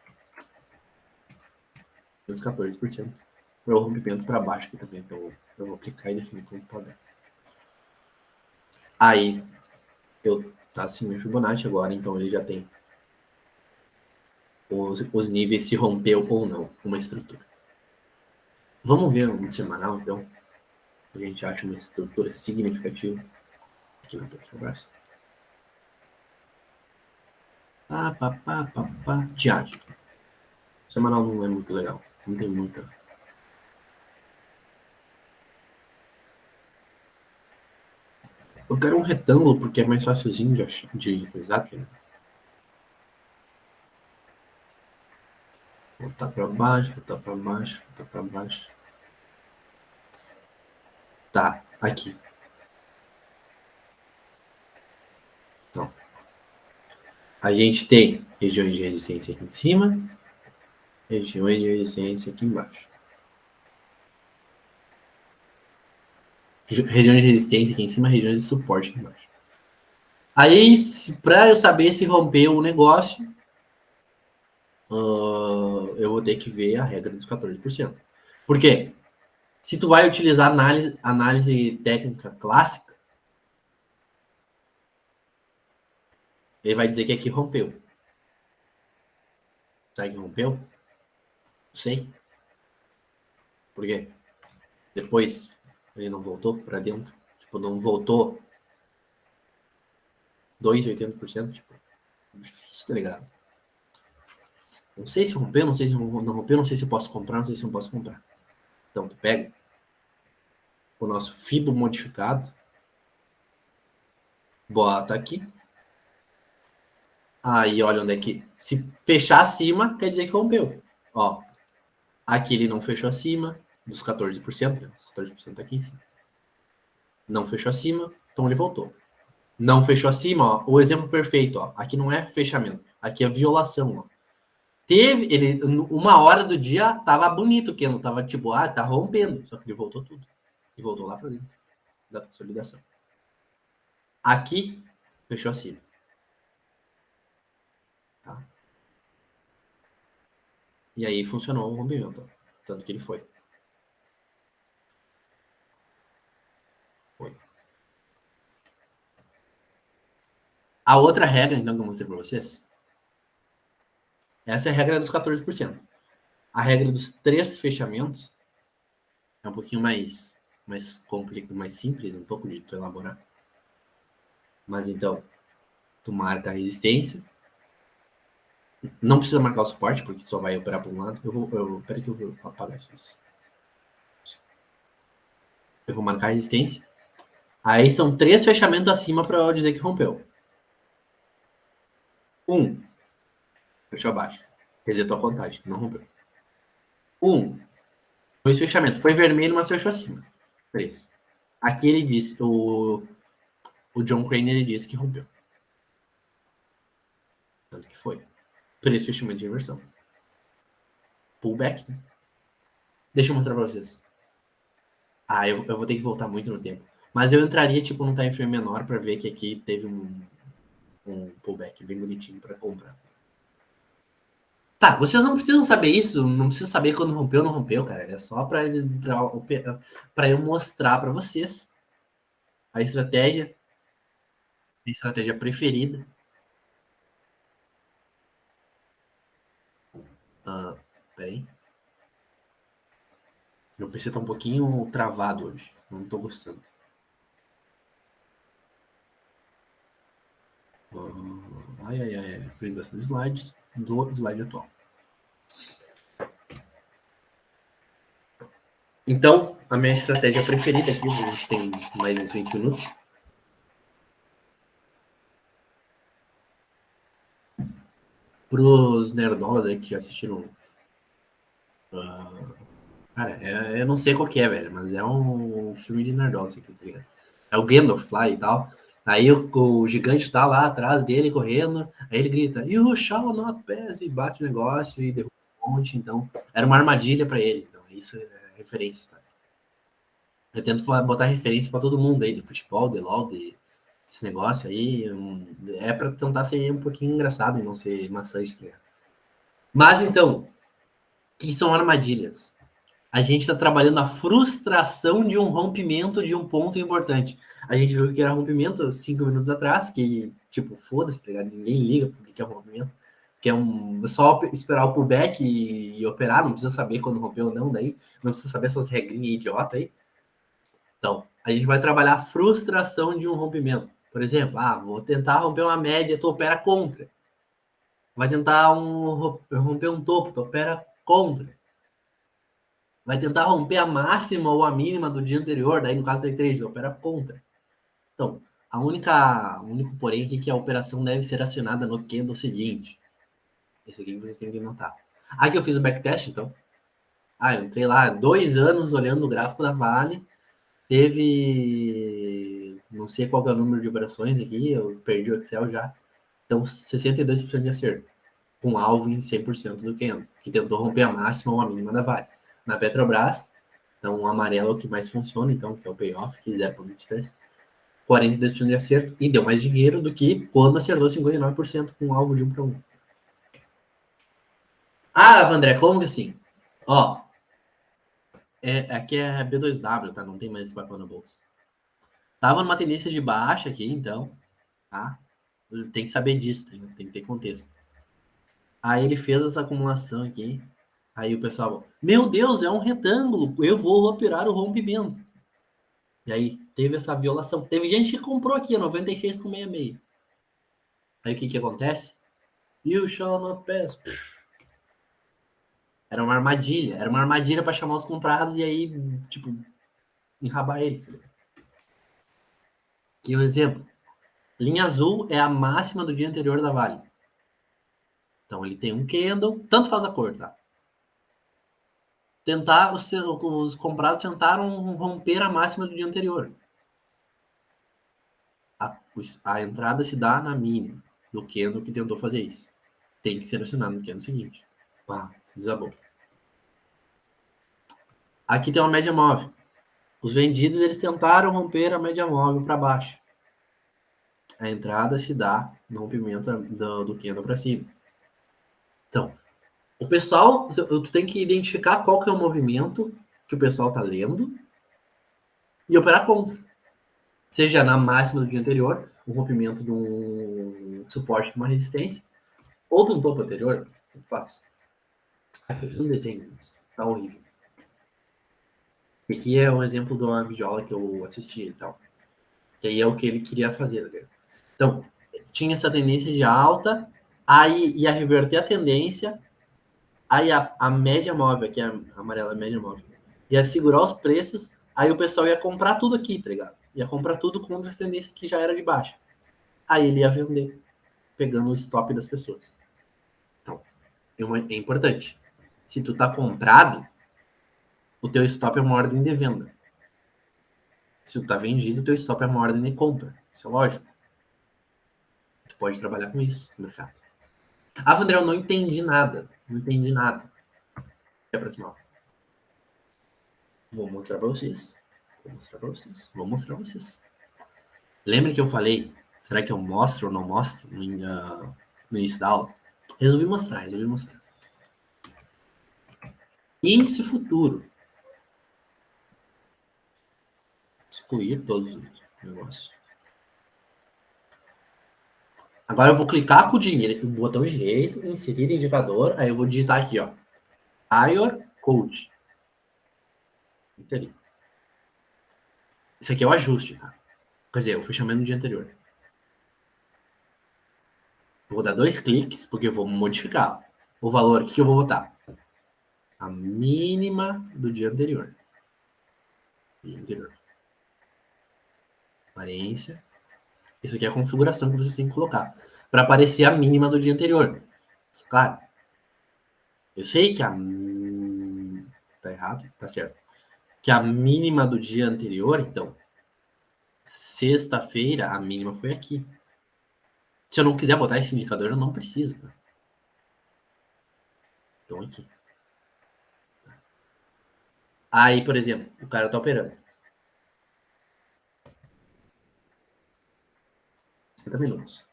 Menos 14%. Para o rompimento para baixo aqui também. Então, eu vou clicar e definir como padrão. Aí, tá assim o Fibonacci agora, então ele já tem os níveis se rompeu ou não uma estrutura. Vamos ver um semanal, então. A gente acha uma estrutura significativa aqui na Petrobras. Diário. O semanal não é muito legal. Não tem muita. Eu quero um retângulo porque é mais facilzinho de coisar. Botar para baixo, botar para baixo, botar para baixo. Tá, aqui. Então, a gente tem regiões de resistência aqui em cima, regiões de resistência aqui embaixo. Regiões de resistência aqui em cima, regiões de suporte aqui embaixo. Aí, para eu saber se rompeu o negócio, eu vou ter que ver a regra dos 14%. Por quê? Se tu vai utilizar análise técnica clássica, ele vai dizer que aqui rompeu. Sabe que rompeu? Não sei. Por quê? Depois ele não voltou para dentro. Tipo, não voltou 2,80%. Tipo, difícil, tá ligado? Não sei se rompeu, não sei se não rompeu, não sei se eu posso comprar, não sei se não posso comprar. Então, tu pega o nosso FIBO modificado, bota aqui. Aí, olha onde é que... Se fechar acima, quer dizer que rompeu. Ó, aqui ele não fechou acima dos 14%, né? Os 14% tá aqui em cima. Não fechou acima, então ele voltou. Não fechou acima, ó, o exemplo perfeito, ó. Aqui não é fechamento, aqui é violação, ó. Ele, 1 hora do dia, tava bonito o Keno, tava tipo, tá rompendo, só que ele voltou tudo. E voltou lá pra dentro da consolidação. Aqui, fechou acima. Tá? E aí funcionou o rompimento. Tanto que ele foi. A outra regra, então, que eu mostrei para vocês, essa é a regra dos 14%. A regra dos 3 fechamentos é um pouquinho mais complicado, mais simples, um pouco de tu elaborar. Mas então, tu marca a resistência. Não precisa marcar o suporte, porque só vai operar para um lado. Peraí que eu vou apagar isso. Eu vou marcar a resistência. Aí são 3 fechamentos acima para eu dizer que rompeu. 1. Fechou abaixo. Resetou a contagem. Não rompeu. 1. 2 fechamentos. Foi vermelho, mas fechou acima. 3. Aqui ele disse, o John Crane, ele disse que rompeu. Tanto que foi. 3 fechamentos de inversão. Pullback, né? Deixa eu mostrar para vocês. Eu vou ter que voltar muito no tempo. Mas eu entraria, tipo, num time frame menor para ver que aqui teve um pullback bem bonitinho para comprar. Tá, vocês não precisam saber isso, não precisam saber quando rompeu ou não rompeu, cara. É só para eu mostrar para vocês a estratégia preferida. Peraí. Meu PC tá um pouquinho travado hoje. Não tô gostando. Apresentação de slides do slide atual. Então, a minha estratégia preferida aqui, a gente tem mais uns 20 minutos. Para os nerdolas aí que já assistiram. Cara, eu não sei qual que é, velho, mas é um filme de nerdolas aqui, tá ligado? É o Gandalf lá e tal. Aí o gigante tá lá atrás dele correndo, aí ele grita, "You shall not pass", e bate o negócio e derruba um monte. Então, era uma armadilha para ele. Então, isso é referência, tá? Eu tento botar referência para todo mundo aí, de futebol, de LOL, esse negócio aí. É para tentar ser um pouquinho engraçado e não ser maçante, tá ligado? Mas então, o que são armadilhas? A gente está trabalhando a frustração de um rompimento de um ponto importante. A gente viu que era rompimento 5 minutos atrás, que, tipo, foda-se, tá ligado? Ninguém liga porque que é um rompimento. Que é só esperar o pullback e operar, não precisa saber quando rompeu ou não, daí. Não precisa saber essas regrinhas idiota aí. Então, a gente vai trabalhar a frustração de um rompimento. Por exemplo, vou tentar romper uma média, tu opera contra. Vai tentar romper um topo, tu opera contra. Vai tentar romper a máxima ou a mínima do dia anterior, daí no caso da trade, opera contra. Então, o único porém aqui é que a operação deve ser acionada no candle seguinte. Esse aqui vocês têm que notar. Aqui eu fiz o backtest, então. Eu entrei lá 2 anos olhando o gráfico da Vale. Teve, não sei qual é o número de operações aqui, eu perdi o Excel já. Então, 62% de acerto, com alvo em 100% do candle, que tentou romper a máxima ou a mínima da Vale. Na Petrobras, então o amarelo é o que mais funciona, então, que é o payoff, que é 0,23, 42% de acerto, e deu mais dinheiro do que quando acertou 59% com alvo de 1 para 1. Vandré, como que assim? Aqui é B2W, tá? Não tem mais esse papel na bolsa. Tava numa tendência de baixa aqui, então, tá? Tem que saber disso, tem que ter contexto. Aí ele fez essa acumulação aqui. Aí o pessoal, meu Deus, é um retângulo, eu vou operar o rompimento. E aí teve essa violação. Teve gente que comprou aqui, 96,66. Aí o que acontece? You shall not pass. Era uma armadilha para chamar os comprados e aí, tipo, enrabar eles. Aqui um exemplo. Linha azul é a máxima do dia anterior da Vale. Então ele tem um candle, tanto faz a cor, tá? Os comprados tentaram romper a máxima do dia anterior. A entrada se dá na mínima do candle que tentou fazer isso. Tem que ser acionado no candle seguinte. Desabou. Aqui tem uma média móvel. Os vendidos, eles tentaram romper a média móvel para baixo. A entrada se dá no rompimento do candle para cima. Então, O pessoal, tu tem que identificar qual que é o movimento que o pessoal tá lendo e operar contra. Seja na máxima do dia anterior, o rompimento de um suporte com uma resistência, ou de um topo anterior, eu faço. Eu fiz um desenho, mas tá horrível. E aqui é um exemplo de uma videoaula que eu assisti e tal. Que aí é o que ele queria fazer, tá? Então, tinha essa tendência de alta, aí ia reverter a tendência, aí a média móvel, que é a amarela média móvel, ia segurar os preços, aí o pessoal ia comprar tudo aqui, tá ligado? Ia comprar tudo contra a tendência que já era de baixa. Aí ele ia vender, pegando o stop das pessoas. Então, é importante. Se tu tá comprado, o teu stop é uma ordem de venda. Se tu tá vendido, o teu stop é uma ordem de compra. Isso é lógico. Tu pode trabalhar com isso no mercado. Ah, André, eu não entendi nada. Não entendi nada. É pra tomar. Vou mostrar pra vocês. Vou mostrar pra vocês. Lembra que eu falei, será que eu mostro ou não mostro no início da aula? Resolvi mostrar. Índice futuro. Excluir todos os negócios. Agora eu vou clicar com o botão direito, inserir indicador, aí eu vou digitar aqui, ó. Higher Code. Inserir. Isso aqui é o ajuste, tá? Quer dizer, o fechamento do dia anterior. Eu vou dar 2 cliques, porque eu vou modificar. O valor, o que eu vou botar? A mínima do dia anterior. Dia anterior. Aparência. Isso aqui é a configuração que vocês têm que colocar. Para aparecer a mínima do dia anterior. Claro. Eu sei que a... Tá errado? Tá certo. Que a mínima do dia anterior, então, sexta-feira, a mínima foi aqui. Se eu não quiser botar esse indicador, eu não preciso. Tá? Então, aqui. Aí, por exemplo, o cara tá operando. 50 minutos.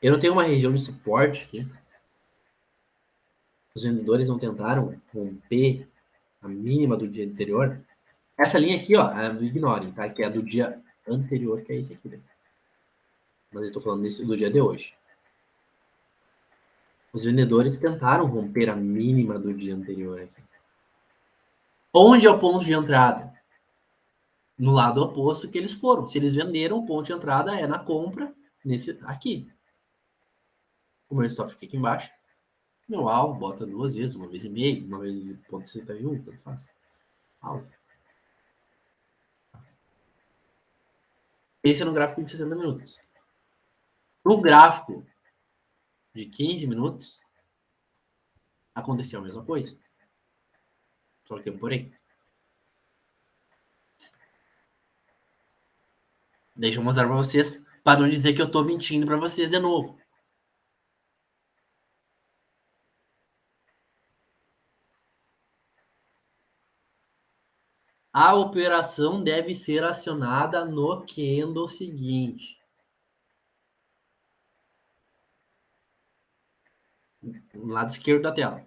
Eu não tenho uma região de suporte aqui. Os vendedores não tentaram romper a mínima do dia anterior. Essa linha aqui, ó, ignorem, tá? Que é a do dia anterior, que é esse aqui, né? Mas eu tô falando do dia de hoje. Os vendedores tentaram romper a mínima do dia anterior aqui. Onde é o ponto de entrada? No lado oposto que eles foram. Se eles venderam, o ponto de entrada é na compra aqui. O meu stop fica aqui embaixo. Meu alvo bota 2 vezes, 1,5 vezes, 1,61, tanto faz. Alvo. Esse é no gráfico de 60 minutos. No gráfico de 15 minutos, aconteceu a mesma coisa. Só que tem um porém. Deixa eu mostrar para vocês, para não dizer que eu estou mentindo para vocês de novo. A operação deve ser acionada no candle seguinte. No lado esquerdo da tela.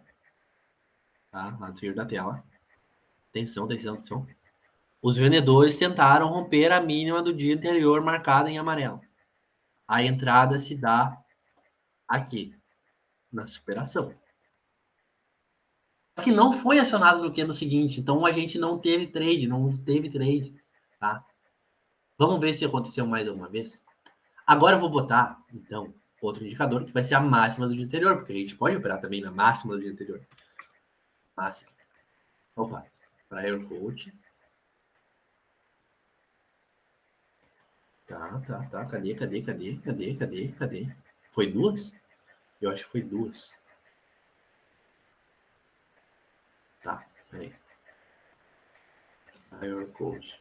Tá? Lado esquerdo da tela. Atenção. Os vendedores tentaram romper a mínima do dia anterior marcada em amarelo. A entrada se dá aqui, na superação. Só que não foi acionado no candle seguinte, então a gente não teve trade, tá? Vamos ver se aconteceu mais alguma vez. Agora eu vou botar, então, outro indicador que vai ser a máxima do dia anterior, porque a gente pode operar também na máxima do dia anterior. Máxima. Opa, prior coach. Tá. Cadê? Foi 2? Eu acho que foi 2. Tá, peraí. Prior coach.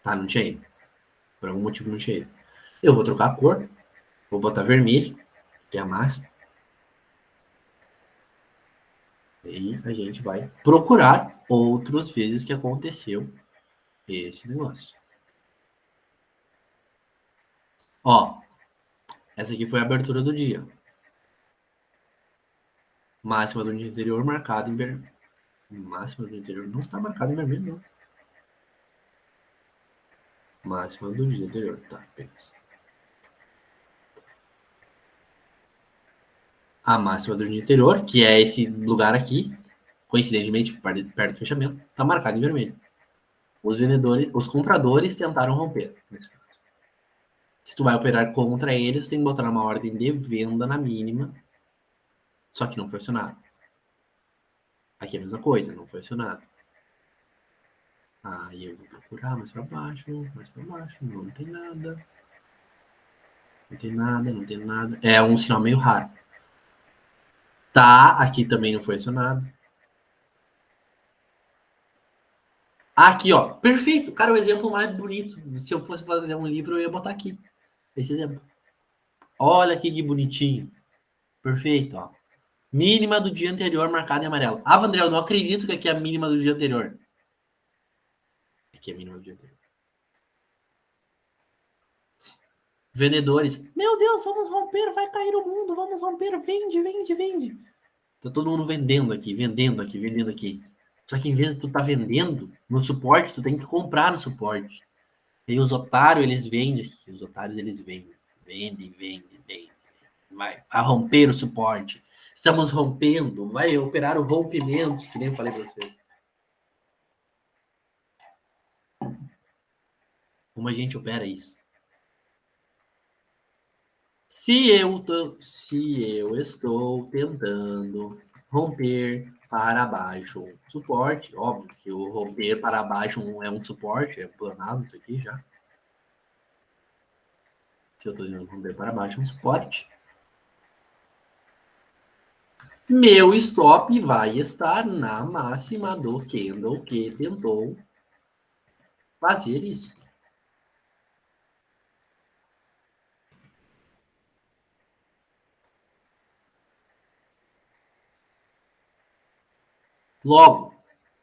Tá, não tinha ido. Por algum motivo não tinha ido. Eu vou trocar a cor. Vou botar vermelho, que é a máxima. E a gente vai procurar outras vezes que aconteceu esse negócio. Ó, essa aqui foi a abertura do dia. Máxima do dia anterior marcada em vermelho. Máxima do dia anterior não tá marcada em vermelho, não. Máxima do dia anterior, tá, beleza. A máxima do dia anterior, que é esse lugar aqui, coincidentemente, perto do fechamento, tá marcada em vermelho. Os vendedores, os compradores tentaram romper, nesse caso. Se tu vai operar contra eles, tu tem que botar uma ordem de venda na mínima, só que não foi acionado. Aqui é a mesma coisa, não foi acionado. Aí eu vou procurar mais para baixo, não tem nada. Não tem nada, não tem nada. É um sinal meio raro. Tá, aqui também não foi acionado. Aqui, ó, perfeito. Cara, o exemplo mais bonito. Se eu fosse fazer um livro, eu ia botar aqui. Esse exemplo. Olha aqui que bonitinho. Perfeito, ó. Mínima do dia anterior marcada em amarelo. Ah, Vandré, eu não acredito que aqui é a mínima do dia anterior. Aqui é a mínima do dia anterior. Vendedores. Meu Deus, vamos romper, vai cair o mundo, vamos romper, vende, vende, vende. Tá todo mundo vendendo aqui, vendendo aqui, vendendo aqui. Só que em vez de tu tá vendendo no suporte, tu tem que comprar no suporte. E os otários, eles vendem aqui. Os otários, eles vendem. Vendem, vendem, vendem. Vai a romper o suporte. Estamos rompendo. Vai operar o rompimento, que nem eu falei pra vocês. Como a gente opera isso? Se eu estou tentando romper para baixo um suporte, óbvio que o romper para baixo é um suporte, é planado isso aqui já. Se eu estou tentando romper para baixo um suporte, meu stop vai estar na máxima do candle que tentou fazer isso. Logo,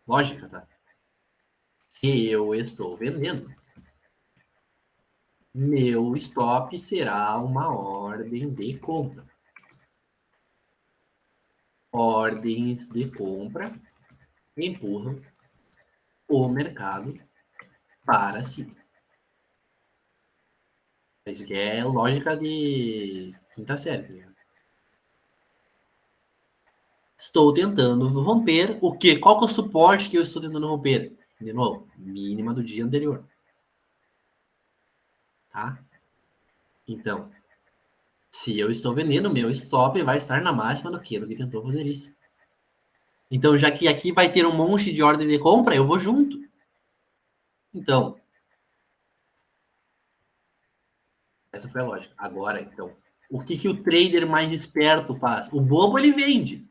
lógica, tá? Se eu estou vendendo, meu stop será uma ordem de compra. Ordens de compra empurram o mercado para cima. Isso aqui é lógica de quinta série. Tá? Estou tentando romper o quê? Qual que é o suporte que eu estou tentando romper? De novo, mínima do dia anterior. Tá? Então, se eu estou vendendo, meu stop vai estar na máxima do que tentou fazer isso. Então, já que aqui vai ter um monte de ordem de compra, eu vou junto. Então, essa foi a lógica. Agora, então, o que o trader mais esperto faz? O bobo, ele vende.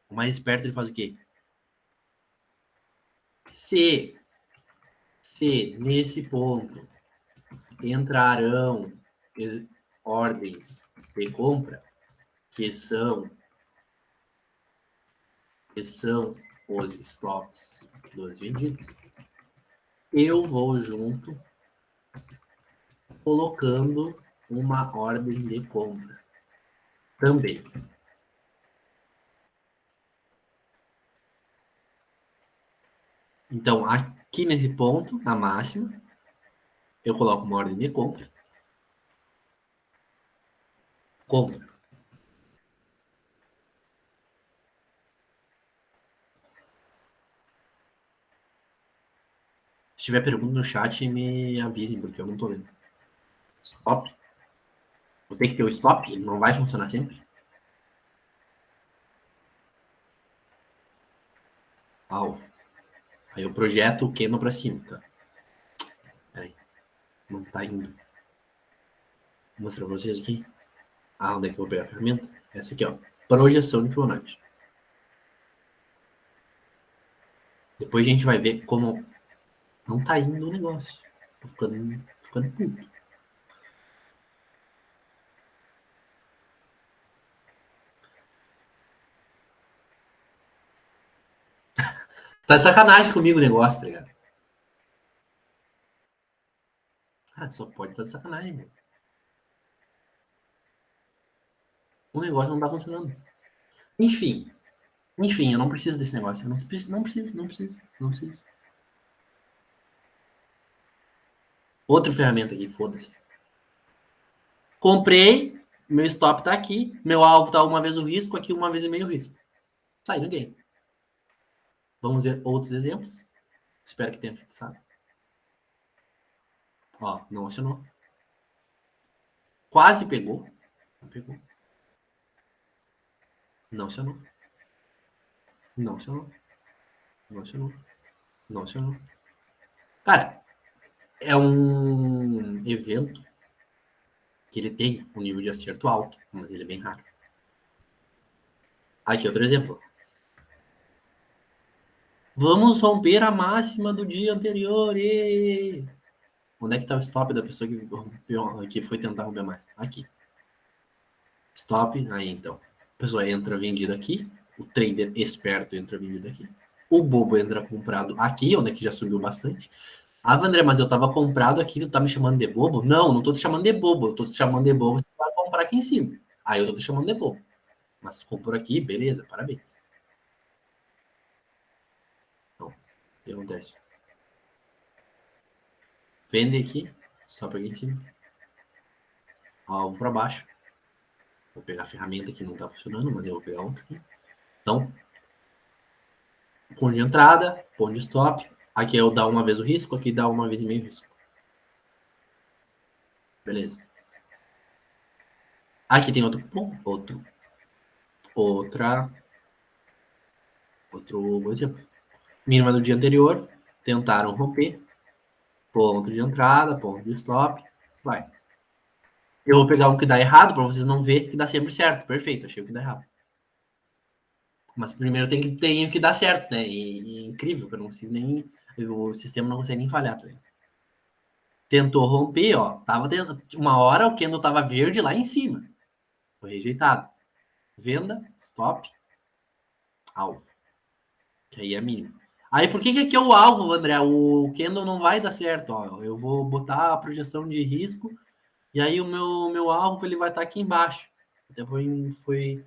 O mais esperto, ele faz o quê? Se nesse ponto entrarão ordens de compra, que são os stops dos vendidos, eu vou junto colocando uma ordem de compra também. Então, aqui nesse ponto, na máxima, eu coloco uma ordem de compra. Compra. Se tiver pergunta no chat, me avisem, porque eu não tô vendo. Stop. Vou ter que ter o stop, ele não vai funcionar sempre. Aí eu projeto o Canon para cima, tá? Peraí. Não tá indo. Vou mostrar pra vocês aqui. Onde é que eu vou pegar a ferramenta? Essa aqui, ó. Projeção de Fibonacci. Depois a gente vai ver como não tá indo o negócio. Tô ficando puto. Tá de sacanagem comigo o negócio, tá ligado? Cara, só pode estar de sacanagem, meu. O negócio não tá funcionando. Enfim, eu não preciso desse negócio. Eu não preciso. Outra ferramenta aqui, foda-se. Comprei, meu stop tá aqui, meu alvo tá uma vez o risco, aqui uma vez e meio o risco. Sai no game. Vamos ver outros exemplos. Espero que tenha fixado. Ó, não acionou. Quase pegou. Não pegou. Não acionou. Não acionou. Não acionou. Não acionou. Cara, é um evento que ele tem um nível de acerto alto, mas ele é bem raro. Aqui outro exemplo. Vamos romper a máxima do dia anterior. E... Onde é que tá o stop da pessoa que, rompeu, que foi tentar romper mais? Aqui. Stop. Aí então. A pessoa entra vendida aqui. O trader esperto entra vendido aqui. O bobo entra comprado aqui, onde é que já subiu bastante. Ah, André, mas eu tava comprado aqui, tu tá me chamando de bobo? Não, não tô te chamando de bobo. Eu tô te chamando de bobo, você vai comprar aqui em cima. Aí eu tô te chamando de bobo. Mas se comprou aqui, beleza, parabéns. Então, o que acontece? Vende aqui, stop aqui em cima. Alvo para baixo. Vou pegar a ferramenta que não tá funcionando, mas eu vou pegar outra aqui. Então, ponto de entrada, ponto de stop. Aqui eu dá uma vez o risco, aqui dá uma vez e meio o risco. Beleza. Aqui tem outro exemplo. Mínima do dia anterior, tentaram romper, ponto de entrada, ponto de stop, vai. Eu vou pegar um que dá errado para vocês não ver que dá sempre certo. Perfeito, achei o que dá errado. Mas primeiro tem que dar certo, né? E incrível, que eu não consigo nem. O sistema não consegue nem falhar, tá ligado? Tentou romper, ó. Uma hora o candle tava verde lá em cima. Foi rejeitado. Venda, stop, alvo. Que aí é mínimo. Aí por que aqui é o alvo, André? O candle não vai dar certo, ó. Eu vou botar a projeção de risco e aí o meu alvo ele vai estar aqui embaixo. Até foi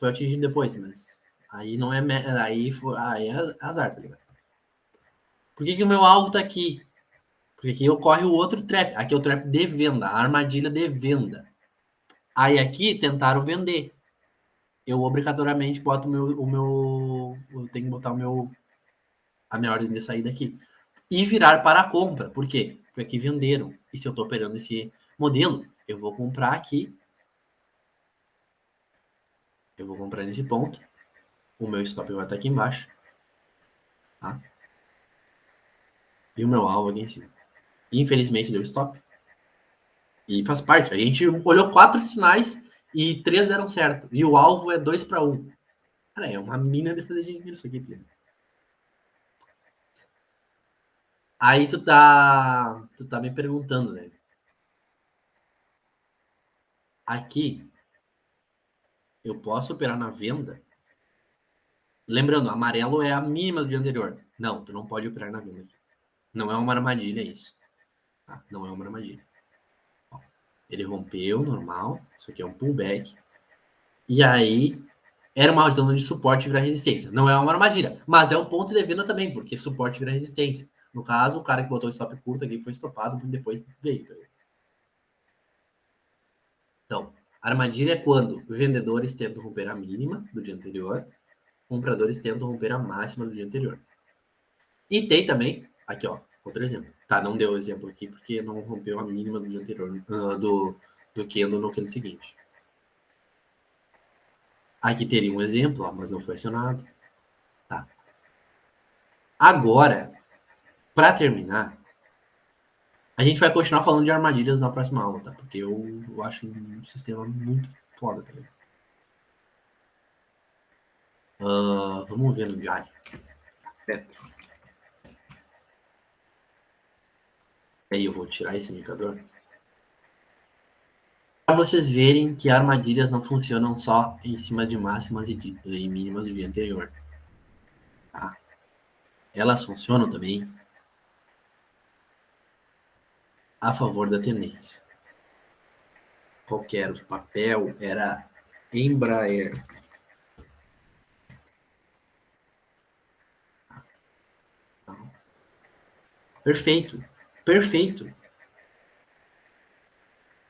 atingido depois, mas aí não é. Aí é azar, tá ligado? Por que o meu alvo tá aqui? Porque aqui ocorre o outro trap. Aqui é o trap de venda, a armadilha de venda. Aí aqui tentaram vender. Eu obrigatoriamente boto eu tenho que botar a minha ordem de saída aqui. E virar para a compra. Por quê? Porque aqui venderam. E se eu estou operando esse modelo, eu vou comprar aqui. Eu vou comprar nesse ponto. O meu stop vai estar aqui embaixo. Tá? E o meu alvo aqui em cima. Infelizmente deu stop. E faz parte. A gente olhou 4 sinais e 3 deram certo. E o alvo é 2 para 1. Cara, é uma mina de fazer dinheiro isso aqui, tá? Aí tu tá me perguntando, né? Aqui eu posso operar na venda. Lembrando, amarelo é a mínima do dia anterior. Não, tu não pode operar na venda aqui. Não é uma armadilha isso. Tá? Não é uma armadilha. Ó, ele rompeu, normal. Isso aqui é um pullback. E aí era uma zona de suporte vira resistência. Não é uma armadilha, mas é um ponto de venda também, porque suporte vira resistência. No caso, o cara que botou o stop curto aqui foi estopado e depois veio. Tá? Então, armadilha é quando vendedores tentam romper a mínima do dia anterior, compradores tentam romper a máxima do dia anterior. E tem também, aqui ó, outro exemplo. Tá, não deu exemplo aqui porque não rompeu a mínima do dia anterior, do candle no candle seguinte. Aqui teria um exemplo, ó, mas não foi acionado. Tá. Agora, para terminar, a gente vai continuar falando de armadilhas na próxima aula, tá? Porque eu acho um sistema muito foda, tá ligado? Vamos ver no diário. Aí eu vou tirar esse indicador. Para vocês verem que armadilhas não funcionam só em cima de máximas e mínimas do dia anterior. Tá? Elas funcionam também a favor da tendência. Qual que era o papel? Era Embraer. Perfeito. Perfeito.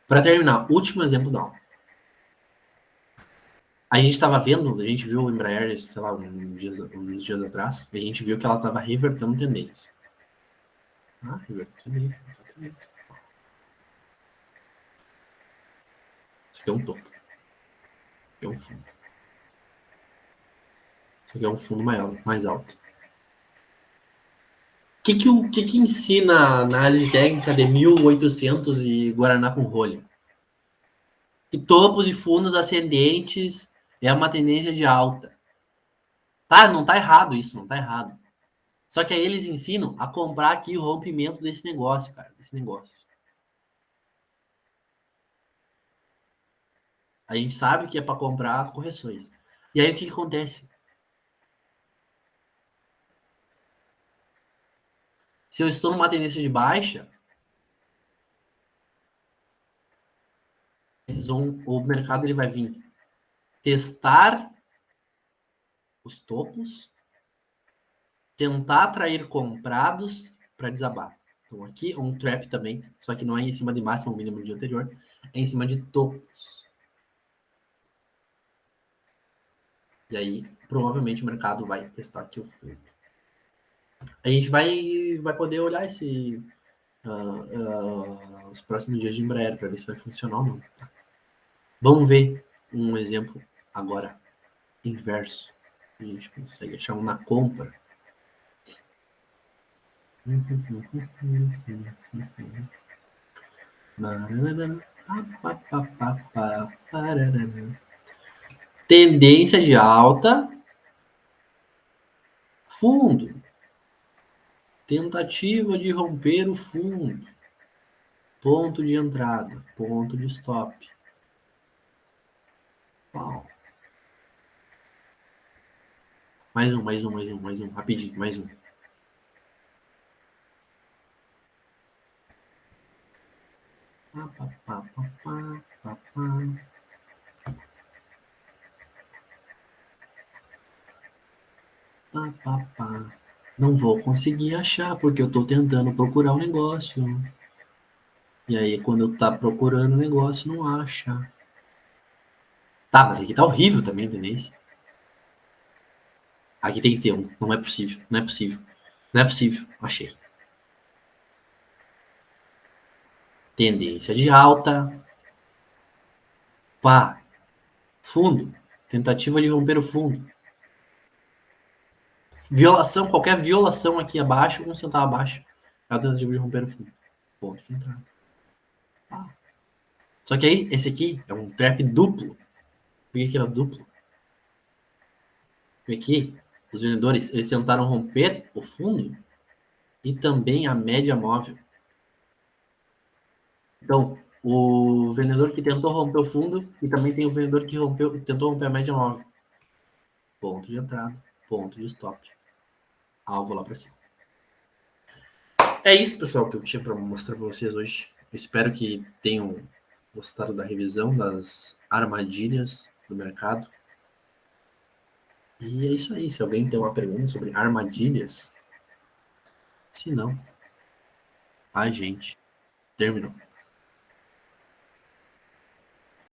Para terminar, último exemplo da aula. A gente estava vendo, a gente viu o Embraer, sei lá, uns dias atrás, e a gente viu que ela estava revertendo tendência. Revertendo tendência. Isso aqui é um topo. Isso aqui é um fundo. Isso aqui é um fundo mais alto. O que ensina a análise técnica de 1800 e Guaraná com rolha? Que topos e fundos ascendentes é uma tendência de alta. Tá, não tá errado isso, não tá errado. Só que aí eles ensinam a comprar aqui o rompimento desse negócio, cara, desse negócio. A gente sabe que é para comprar correções. E aí o que acontece? Se eu estou numa tendência de baixa, o mercado ele vai vir testar os topos, tentar atrair comprados para desabar. Então aqui um trap também, só que não é em cima de máximo mínimo do dia anterior, é em cima de topos. E aí provavelmente o mercado vai testar aqui o fundo. A gente vai poder olhar os próximos dias de Embraer para ver se vai funcionar ou não. Vamos ver um exemplo agora inverso. A gente consegue achar um na compra. Tendência de alta, fundo. Tentativa de romper o fundo. Ponto de entrada, ponto de stop. Uau. Mais um, rapidinho, mais um. Não vou conseguir achar, porque eu estou tentando procurar um negócio. E aí, quando eu tá procurando o negócio, não acha. Tá, mas aqui tá horrível também, entendeu? Aqui tem que ter um. Não é possível, não é possível. Não é possível. Achei. Tendência de alta. Pá. Fundo. Tentativa de romper o fundo. Violação, qualquer violação aqui abaixo, 1 centavo abaixo. É a tentativa de romper o fundo. Ponto de entrada. Ah. Só que aí, esse aqui é um trap duplo. Por que ele é duplo? Porque aqui, os vendedores, eles tentaram romper o fundo e também a média móvel. Então, o vendedor que tentou romper o fundo e também tem o vendedor que tentou romper a média móvel. Ponto de entrada, ponto de stop. Alvo lá para cima. É isso, pessoal, que eu tinha para mostrar para vocês hoje. Eu espero que tenham gostado da revisão das armadilhas do mercado. E é isso aí. Se alguém tem uma pergunta sobre armadilhas, se não, a gente terminou.